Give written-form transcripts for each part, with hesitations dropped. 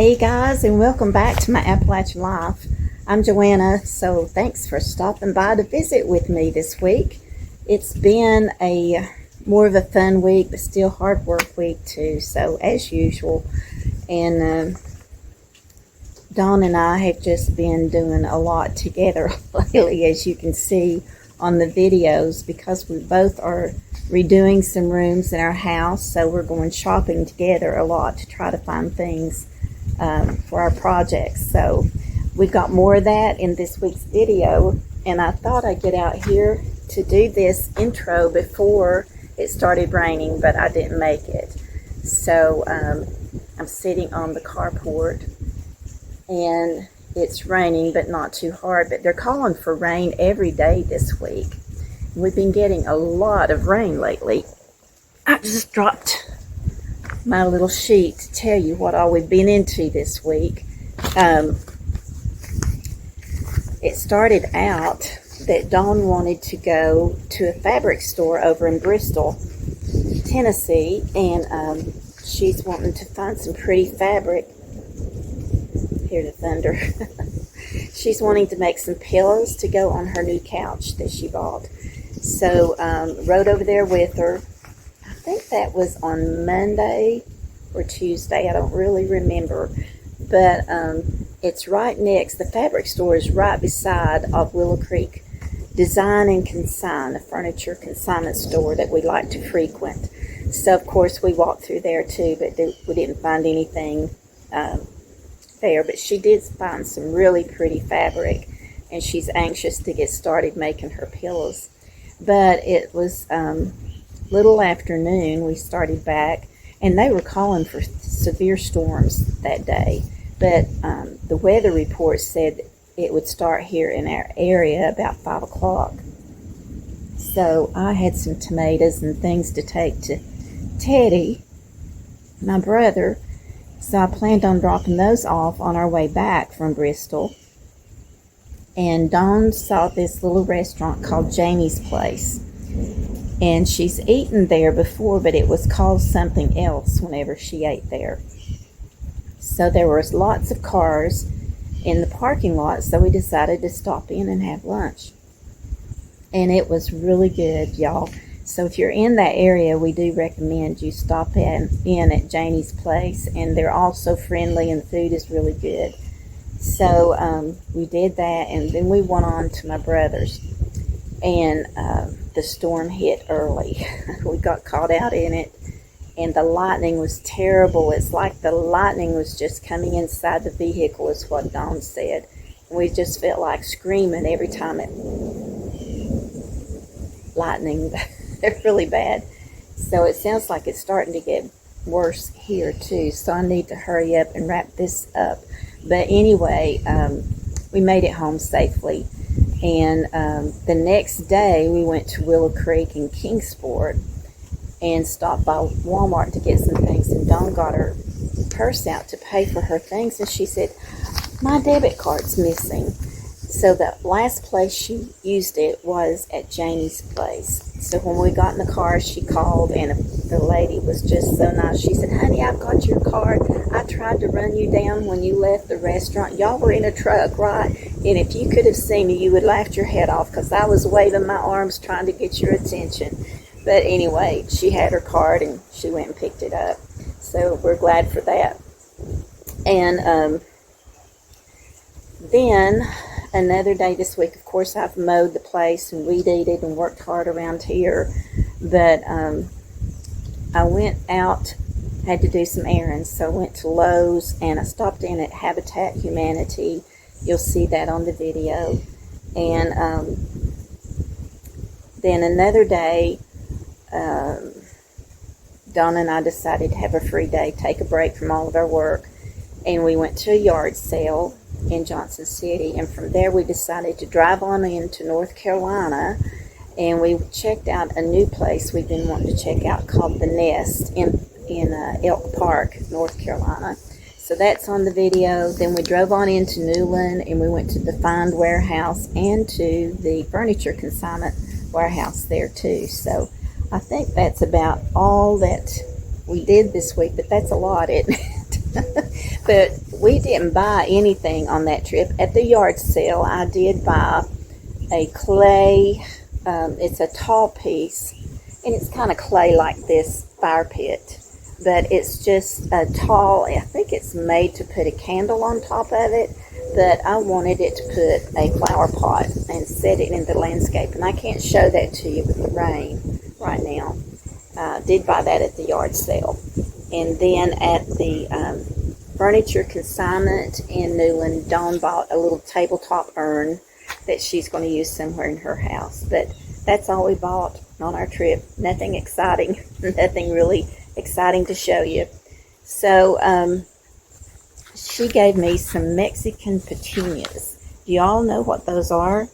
Hey guys, and welcome back to my Appalachian Life. I'm Joanna, so thanks for stopping by to visit with me this week. It's been a more of a fun week, but still hard work week too, so as usual. And Dawn and I have just been doing a lot together lately, as you can see on the videos, because we both are redoing some rooms in our house, so we're going shopping together a lot to try to find things for our projects. So we've got more of that in this week's video, and I thought I'd get out here to do this intro before it started raining, but I didn't make it. So I'm sitting on the carport and it's raining, but not too hard, but they're calling for rain every day this week. We've been getting a lot of rain lately. I just dropped my little sheet to tell you what all we've been into this week. It started out that Dawn wanted to go to a fabric store over in Bristol, Tennessee, and she's wanting to find some pretty fabric. Hear the thunder. She's wanting to make some pillows to go on her new couch that she bought. So rode over there with her. I think that was on Monday or Tuesday. I don't really remember. But it's right next. The fabric store is right beside of Willow Creek Design and Consign, a furniture consignment store that we like to frequent. So, of course, we walked through there too, but we didn't find anything there. But she did find some really pretty fabric, and she's anxious to get started making her pillows. But it was little afternoon we started back, and they were calling for severe storms that day, but the weather report said it would start here in our area about 5 o'clock. So I had some tomatoes and things to take to Teddy, my brother, so I planned on dropping those off on our way back from Bristol. And Dawn saw this little restaurant called Janie's Place. And she's eaten there before, but it was called something else whenever she ate there. So there was lots of cars in the parking lot, so we decided to stop in and have lunch. And it was really good, y'all. So if you're in that area, we do recommend you stop in at Janie's Place. And they're also friendly, and the food is really good. So we did that, and then we went on to my brother's. And the storm hit early. We got caught out in it, and the lightning was terrible. It's like the lightning was just coming inside the vehicle, is what Dawn said. And we just felt like screaming every time it lightning. They're really bad. So it sounds like it's starting to get worse here too. So I need to hurry up and wrap this up. But anyway, we made it home safely. And the next day, we went to Willow Creek in Kingsport and stopped by Walmart to get some things. And Dawn got her purse out to pay for her things. And she said, my debit card's missing. So the last place she used it was at Janie's Place. So when we got in the car, she called, and the lady was just so nice. She said, honey, I've got your card. I tried to run you down when you left the restaurant. Y'all were in a truck, right? And if you could have seen me, you would laugh your head off, because I was waving my arms trying to get your attention. But anyway, she had her card, and she went and picked it up. So we're glad for that. And then another day this week, of course, I've mowed the place and weed-eated and worked hard around here. But I went out, had to do some errands. So I went to Lowe's, and I stopped in at Habitat Humanity. You'll see that on the video. And then another day, Dawn and I decided to have a free day, take a break from all of our work. And we went to a yard sale in Johnson City, and from there we decided to drive on into North Carolina, and we checked out a new place we've been wanting to check out called The Nest in Elk Park, North Carolina. So that's on the video. Then we drove on into Newland, and we went to the Find Warehouse and to the furniture consignment warehouse there too. So I think that's about all that we did this week, but that's a lot, isn't it? But we didn't buy anything on that trip. At the yard sale, I did buy a clay, it's a tall piece, and it's kind of clay like this fire pit. But it's just a tall, I think it's made to put a candle on top of it, but I wanted it to put a flower pot and set it in the landscape. And I can't show that to you with the rain right now. I did buy that at the yard sale. And then at the furniture consignment in Newland, Dawn bought a little tabletop urn that she's going to use somewhere in her house. But that's all we bought on our trip. Nothing exciting, nothing really exciting to show you. So she gave me some Mexican petunias. Do y'all know what those are?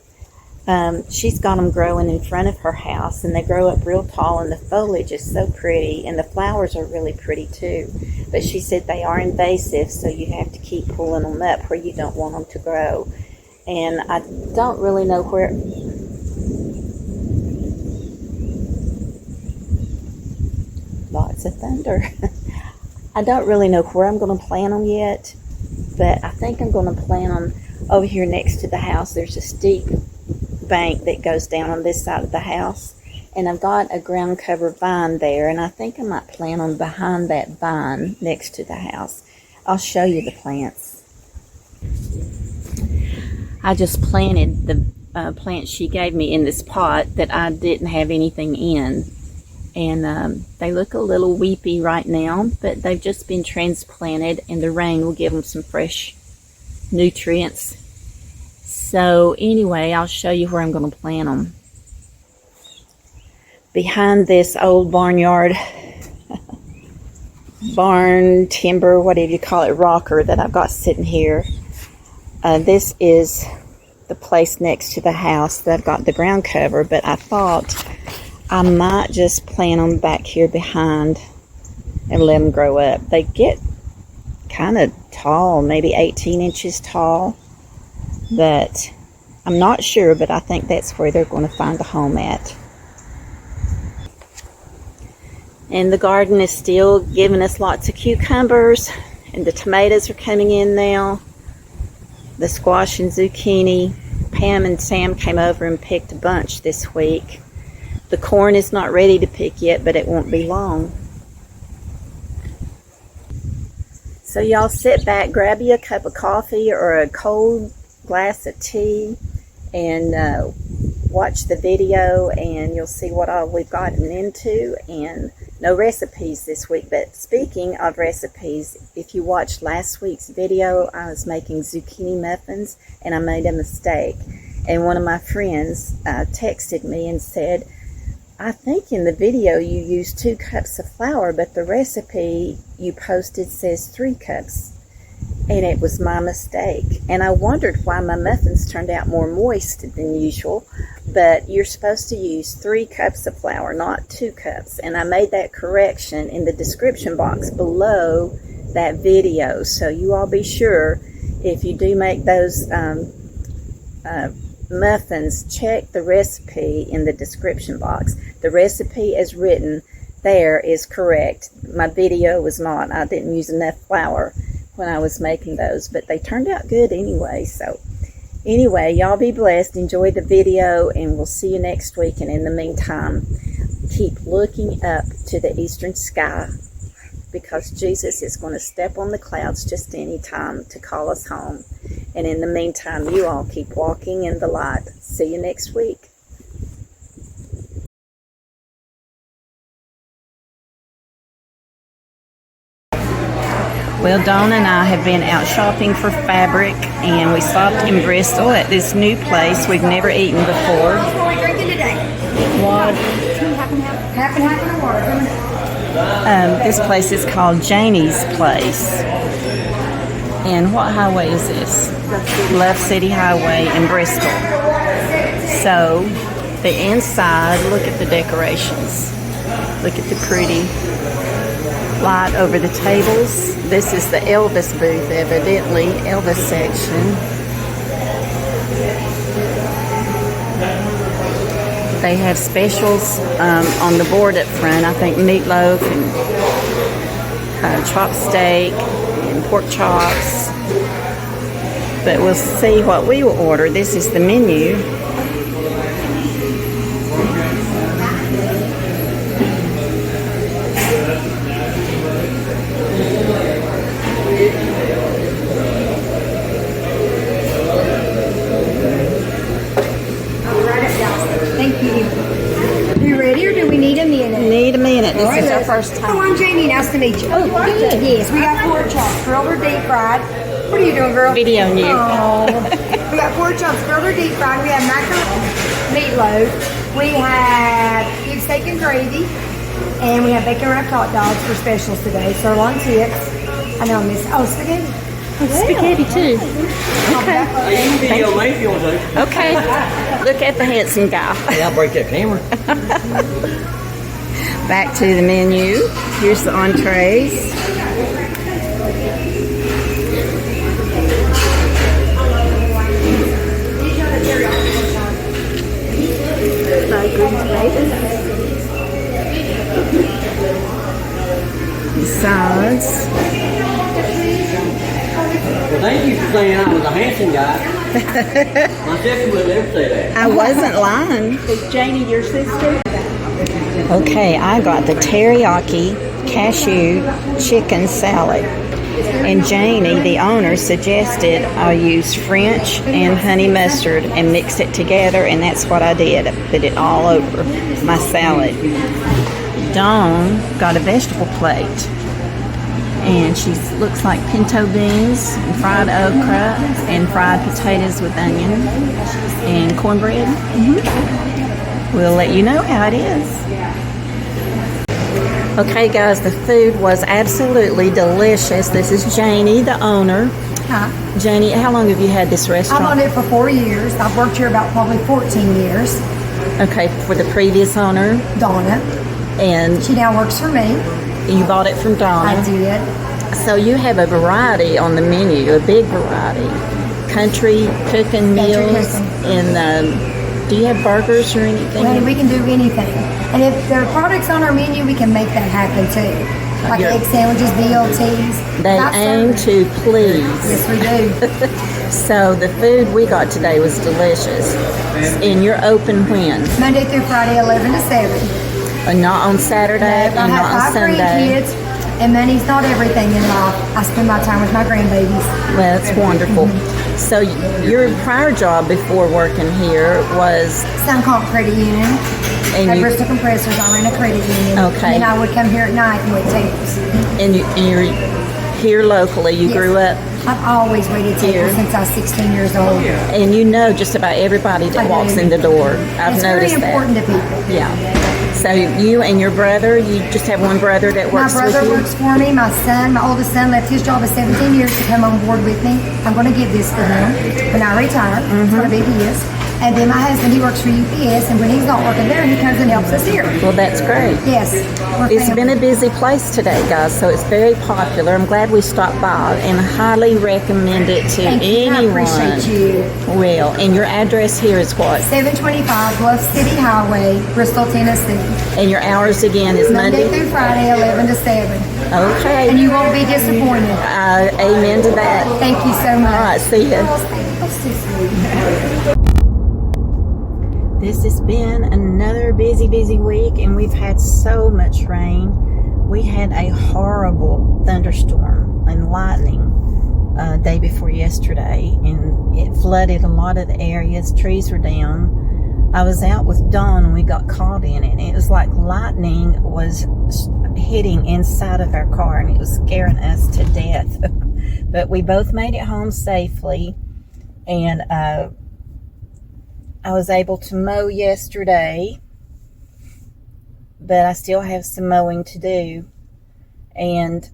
She's got them growing in front of her house, and they grow up real tall, and the foliage is so pretty, and the flowers are really pretty too. But she said they are invasive, so you have to keep pulling them up where you don't want them to grow. And I don't really know where... Lots of thunder. I don't really know where I'm going to plant them yet, but I think I'm going to plant them over here next to the house. There's a steep bank that goes down on this side of the house, and I've got a ground cover vine there, and I think I might plant them behind that vine next to the house. I'll show you the plants. I just planted the plants she gave me in this pot that I didn't have anything in. And they look a little weepy right now, but they've just been transplanted, and the rain will give them some fresh nutrients. So anyway, I'll show you where I'm going to plant them. Behind this old barnyard, barn, timber, whatever you call it, rocker that I've got sitting here. This is the place next to the house that I've got the ground cover, but I thought I might just plant them back here behind and let them grow up. They get kind of tall, maybe 18 inches tall, but I'm not sure, but I think that's where they're going to find a home at. And the garden is still giving us lots of cucumbers, and the tomatoes are coming in now, the squash and zucchini. Pam and Sam came over and picked a bunch this week. The corn is not ready to pick yet, but it won't be long. So y'all sit back, grab you a cup of coffee or a cold glass of tea, and watch the video, and you'll see what all we've gotten into. And no recipes this week. But speaking of recipes, if you watched last week's video, I was making zucchini muffins, and I made a mistake. And one of my friends texted me and said, I think in the video you used 2 cups of flour, but the recipe you posted says 3 cups. And it was my mistake. And I wondered why my muffins turned out more moist than usual. But you're supposed to use 3 cups of flour, not 2 cups. And I made that correction in the description box below that video. So you all be sure, if you do make those muffins, check the recipe in the description box. The recipe as written there is correct. My video was not. I didn't use enough flour when I was making those, but they turned out good anyway. So anyway, y'all be blessed, enjoy the video, and we'll see you next week. And in the meantime, keep looking up to the eastern sky, because Jesus is going to step on the clouds just any time to call us home. And in the meantime, you all keep walking in the light. See you next week. Well, Dawn and I have been out shopping for fabric, and we stopped in Bristol at this new place we've never eaten before. What are we drinking today? What? Half and a water. This place is called Janie's Place. And what highway is this? Love City Highway in Bristol. So, the inside, look at the decorations. Look at the pretty light over the tables. This is the Elvis booth, evidently, Elvis section. They have specials on the board up front. I think meatloaf and chopped steak and pork chops. but we'll see what we will order. This is the menu. Thank you. You ready or do we need a minute? Need a minute. This All is our right. first time. Oh, I'm Janie. Nice to meet you. Oh, good. Yes, we got pork chops, grilled or deep fried. What are you doing, girl? Videoing you. Oh. We got pork chops, grilled or deep fried. We have macaroni meatloaf. We have beef steak and gravy. And we have bacon wrapped hot dogs for specials today. Sirloin tips. I know I missed. Oh, spaghetti. Spaghetti too. Okay. You can video me if you want to. Okay. Look at the handsome guy. Hey, I'll break that camera. Back to the menu. Here's the entrees. Sides. Well, thank you for saying I was a handsome guy. My sister would never say that. I wasn't lying. Is Janie your sister? Okay, I got the teriyaki cashew chicken salad. And Janie, the owner, suggested I use French and honey mustard and mix it together, and that's what I did. I put it all over my salad. Dawn got a vegetable plate, and she looks like pinto beans, and fried okra, and fried potatoes with onion, and cornbread. We'll let you know how it is. Okay, guys, the food was absolutely delicious. This is Janie, the owner. Hi. Janie, how long have you had this I've restaurant? owned it for 4 years. I've worked here about probably 14 years. Okay, for the previous owner, Donna. and She now works for me. you bought it from Donna. I did. So you have a variety on the menu, a big variety. Country cooking meals, cooking. and do you have burgers or anything? Well, we can do anything. And if there are products on our menu, we can make that happen too. Like Yeah. egg sandwiches, BLTs. They Not aim certain- to please. Yes, we do. So the food we got today was delicious. And you're open when? Monday through Friday, 11 to 7. Not on Saturday I and not have on 5 Sunday. grandkids, and money's not everything in life. I spend my time with my grandbabies. Well, that's wonderful. So your prior job before working here was, SunComp Credit Union. and At you Bristol Compressors, I ran a credit union. Okay. And then I would come here at night and wait tables. and you're here locally. You Yes. grew up, I've always waited tables Here. since I was 16 years old. and you know just about everybody that I walks do. in the door. I've It's very noticed important that. to people. Yeah. So you and your brother, you just have one brother that My works brother with you. works for me. My son, my oldest son, left his job at 17 years to come on board with me. I'm going to give this to him when I retire. It's going to be his. And then my husband, he works for UPS, and when he's not working there, he comes and helps us here. Well, that's great. Yes. we're It's been family. a busy place today, guys, so it's very popular. I'm glad we stopped by and highly recommend it to Thank you. I anyone. appreciate you. Well, and your address here is what? 725 Bluff City Highway, Bristol, Tennessee. And your hours again is Monday Monday? through Friday, 11 to 7. Okay. And you won't be disappointed. Amen to that. Thank you so much. All right, see ya. That's too sweet. This has been another busy week, and we've had so much rain. We had a horrible thunderstorm and lightning day before yesterday, and it flooded a lot of the areas. Trees were down. I was out with Dawn, and we got caught in it. And it was like lightning was hitting inside of our car, and it was scaring us to death. But we both made it home safely, and I was able to mow yesterday, but I still have some mowing to do. And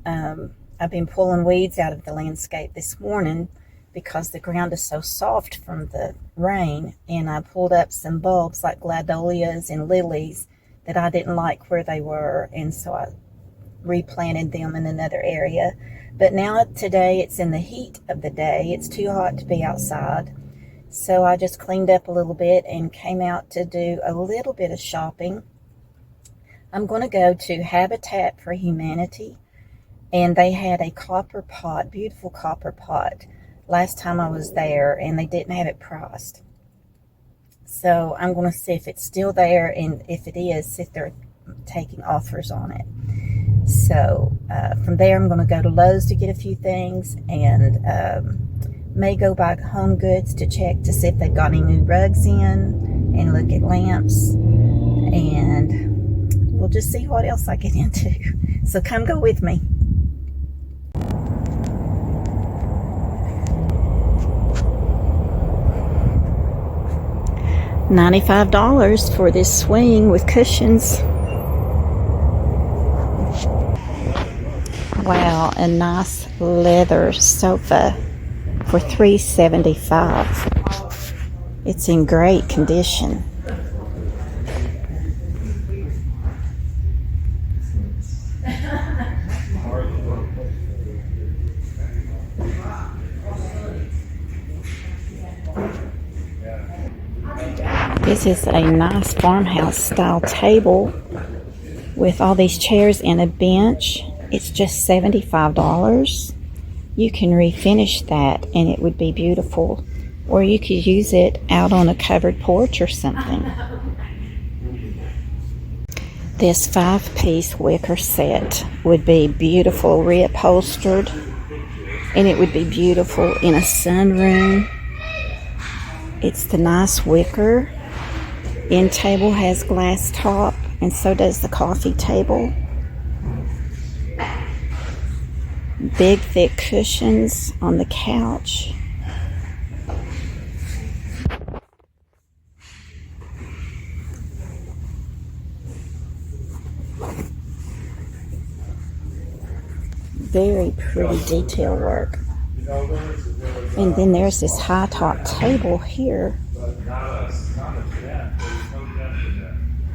I've been pulling weeds out of the landscape this morning because the ground is so soft from the rain. And I pulled up some bulbs like gladolias and lilies that I didn't like where they were. And so I replanted them in another area. But now today it's in the heat of the day. It's too hot to be outside. So I just cleaned up a little bit and came out to do a little bit of shopping. I'm going to go to Habitat for Humanity, and they had a copper pot, beautiful copper pot, last time I was there, and they didn't have it priced. So I'm going to see if it's still there, and if it is, if they're taking offers on it. So from there, I'm going to go to Lowe's to get a few things, and may go by Home Goods to check to see if they've got any new rugs in, and look at lamps, and we'll just see what else I get into. So come go with me. $95 for this swing with cushions. Wow, a nice leather sofa for $375. It's in great condition. This is a nice farmhouse style table with all these chairs and a bench. It's just $75. You can refinish that and it would be beautiful. Or you could use it out on a covered porch or something. This 5-piece wicker set would be beautiful, reupholstered, and it would be beautiful in a sunroom. It's the nice wicker. End table has glass top, and so does the coffee table. Big, thick cushions on the couch. Very pretty detail work. And then there's this high top table here.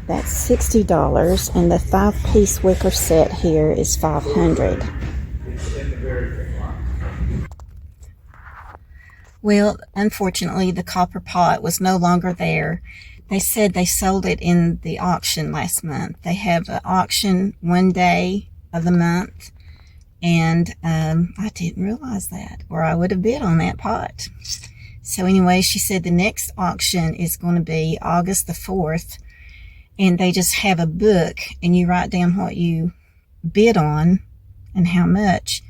That's $60, and the 5-piece wicker set here is $500. Well, unfortunately, the copper pot was no longer there. They said they sold it in the auction last month. They have an auction one day of the month, and I didn't realize that, or I would have bid on that pot. So anyway, she said the next auction is going to be August the 4th, and they just have a book, and you write down what you bid on and how much,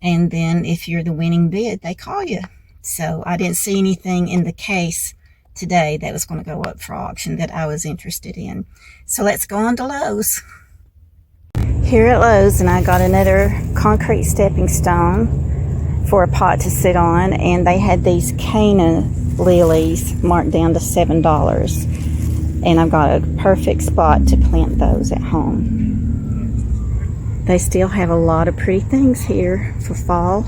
and then if you're the winning bid, they call you. So I didn't see anything in the case today that was going to go up for auction that I was interested in. So let's go on to Lowe's. Here at Lowe's, and I got another concrete stepping stone for a pot to sit on, and they had these Cana lilies marked down to $7. And I've got a perfect spot to plant those at home. They still have a lot of pretty things here for fall.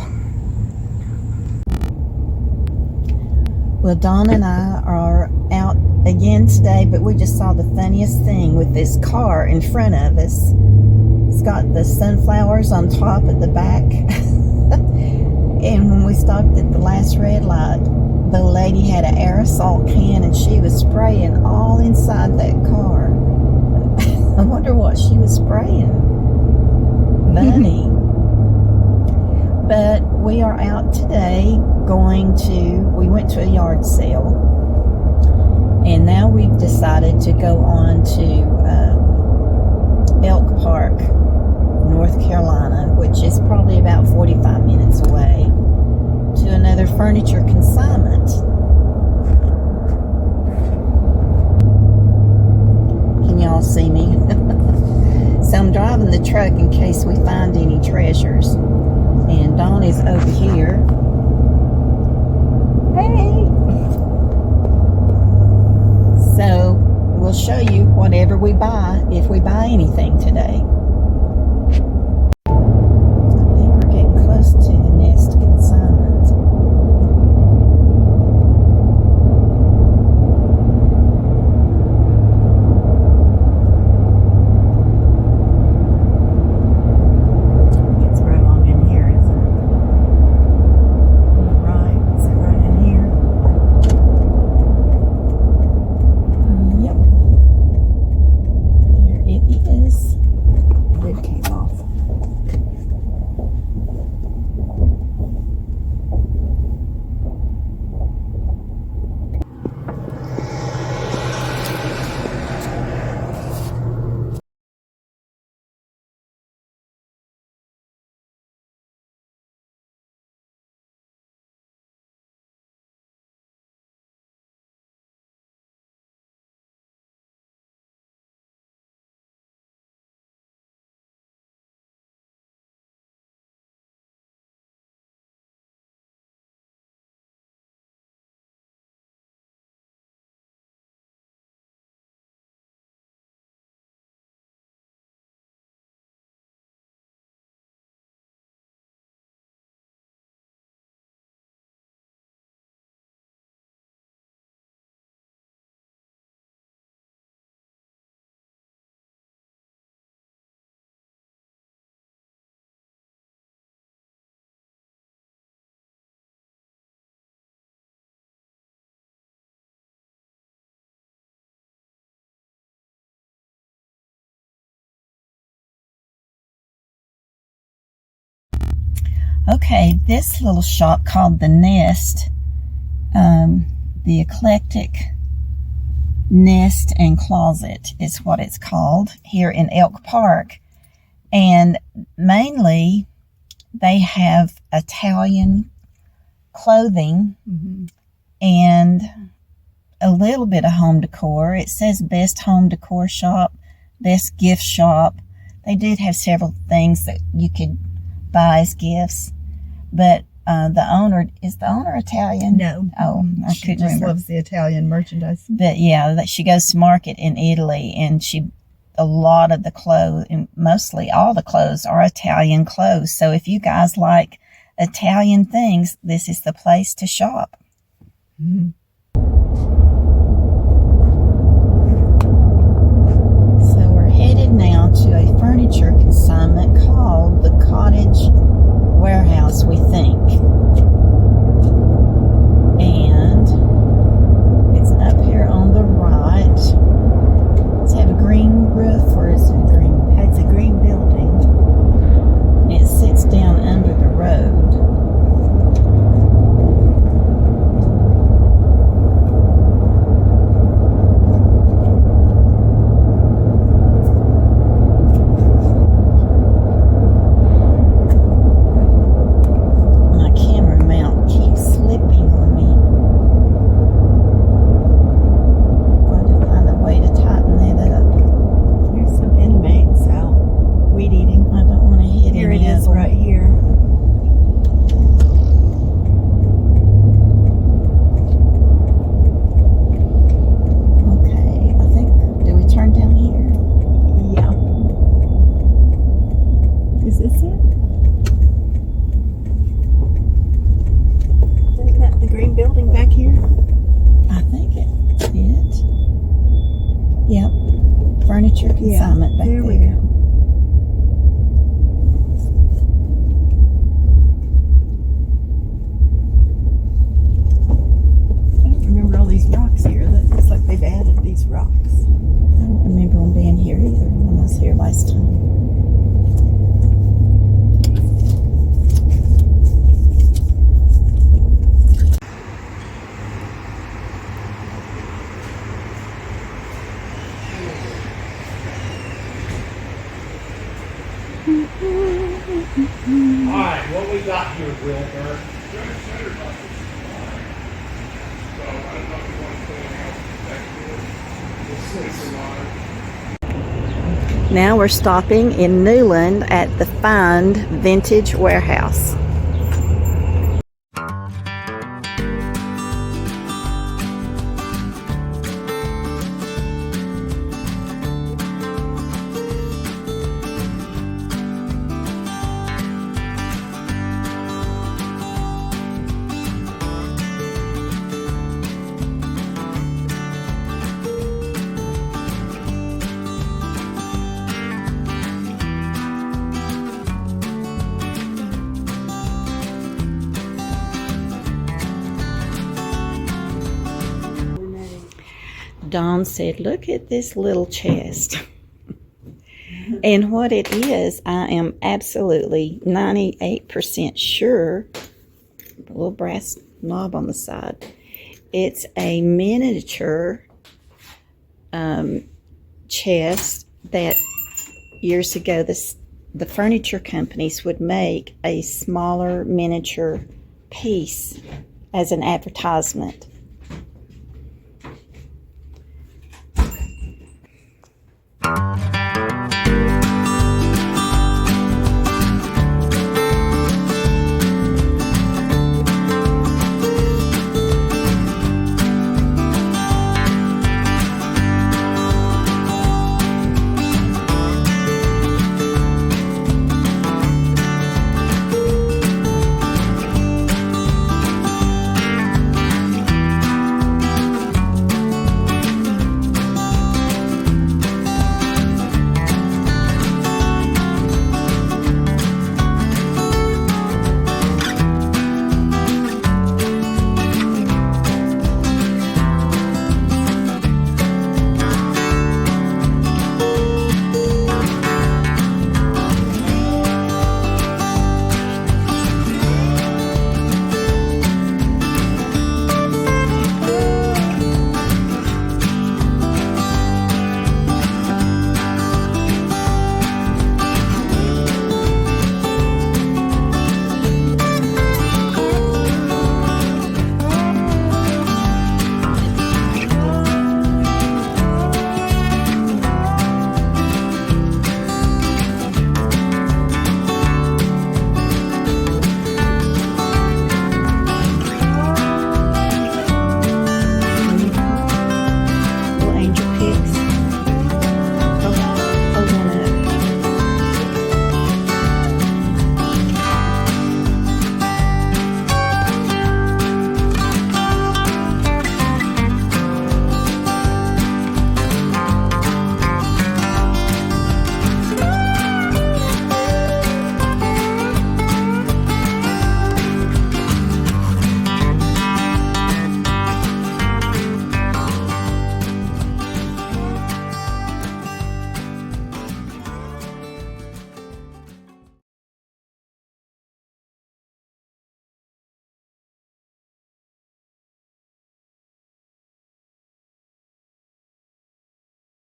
Well, Dawn and I are out again today, but we just saw the funniest thing with this car in front of us. It's got the sunflowers on top at the back. And when we stopped at the last red light, the lady had an aerosol can and she was spraying all inside that car. I wonder what she was spraying. Money. But we are out today we went to a yard sale, and now we've decided to go on to Elk Park, North Carolina, which is probably about 45 minutes away, to another furniture consignment. Can y'all see me? So I'm driving the truck in case we find any treasures. And Dawn is over here. Hey! So we'll show you whatever we buy, if we buy anything today. I think we're getting close to the next consignment. It's right along in here, isn't it? Okay, this little shop called The Nest, the Eclectic Nest and Closet is what it's called here in Elk Park. And mainly they have Italian clothing and a little bit of home decor. It says best home decor shop, best gift shop. They did have several things that you could buy as gifts, but the owner, is the owner Italian? No. Oh, I She couldn't just remember. loves the Italian merchandise. But yeah, that she goes to market in Italy, and a lot of the clothes, and mostly all the clothes, are Italian clothes. So if you guys like Italian things, this is the place to shop. So we're headed now to a furniture consignment called the Cottage Warehouse, we think. And it's up here on the right. Does it have a green roof, or is it green? It's a green building. It sits down under the road. My camera mount keeps slipping on me. I'm going to find a way to tighten that up. There's some inmates out weed eating. I don't want to hit Here it any is of them. right here. Okay, I think, do we turn down here? Yeah. Is this it? Isn't that the green building back here? I think it's it. Yep. Furniture consignment back there there. we go. I don't remember all these rocks here. That looks like they've added these rocks. I don't remember them being here either when I was here last time. All right, what we got here, Wilbur? Now we're stopping in Newland at the Find Vintage Warehouse. Dawn said, "Look at this little chest." And what it is, I am absolutely 98% sure, a little brass knob on the side, it's a miniature chest that years ago the furniture companies would make a smaller miniature piece as an advertisement.